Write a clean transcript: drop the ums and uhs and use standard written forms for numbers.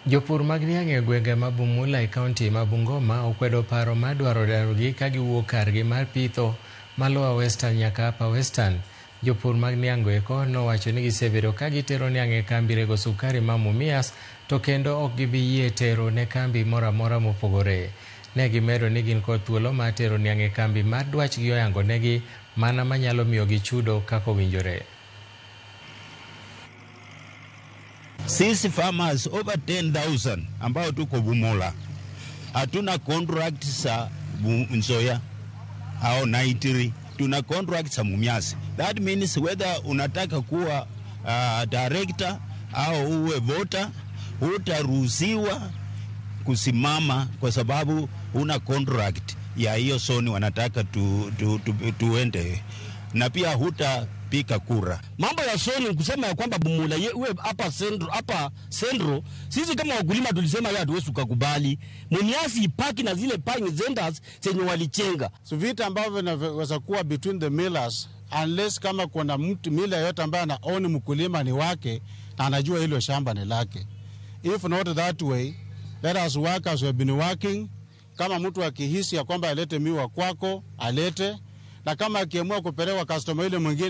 Jopur mag niang' e gwenge ma Bumula e kaunti ma Bungoma okwedo paro mar dwaro darogi ka giwuok kargi mar pitho ma Lower Western nyaka Upper Western. Jopur mag niang' go eko nowacho ni gisebedo ka gitero niang' e kambi rego sukari ma Mumias, to kendo ok gibi yie tero ne kambi moro amora mopogore. Ne gimedo ni gin kod thuolo mar tero niang' e kambi mar dwach gi oyango negi mana manyalo miyo gichudo kaka owinjore. Sisi farmers over 10,000 ambao tuko Bumula hatuna contract za Nzoia au Naitiri, tuna contract za Mumias. That means whether unataka kuwa director au uwe voter, hutaruhusiwa kusimama kwa sababu una contract ya hiyo zone wanataka tuende, na pia hutapika kura. Mambo ya zone kusema ya kwamba Bumula uwe hapa Central, sisi kama wakulima tulisema ya hatuwezi kukubali. Mumias ipaki na zile pine vendors zenye walichenga. So vita ambavyo vinaweza kuwa between the millers, unless kama kuna mtu mila yote ambaye anaona mkulima ni wake na anajua hilo shamba ni lake. If not that way, let us work as we have been working. Kama mtu akihisi ya kwamba alete miwa kwako, alete, na kama akiamua kupeleka customer ile mwingine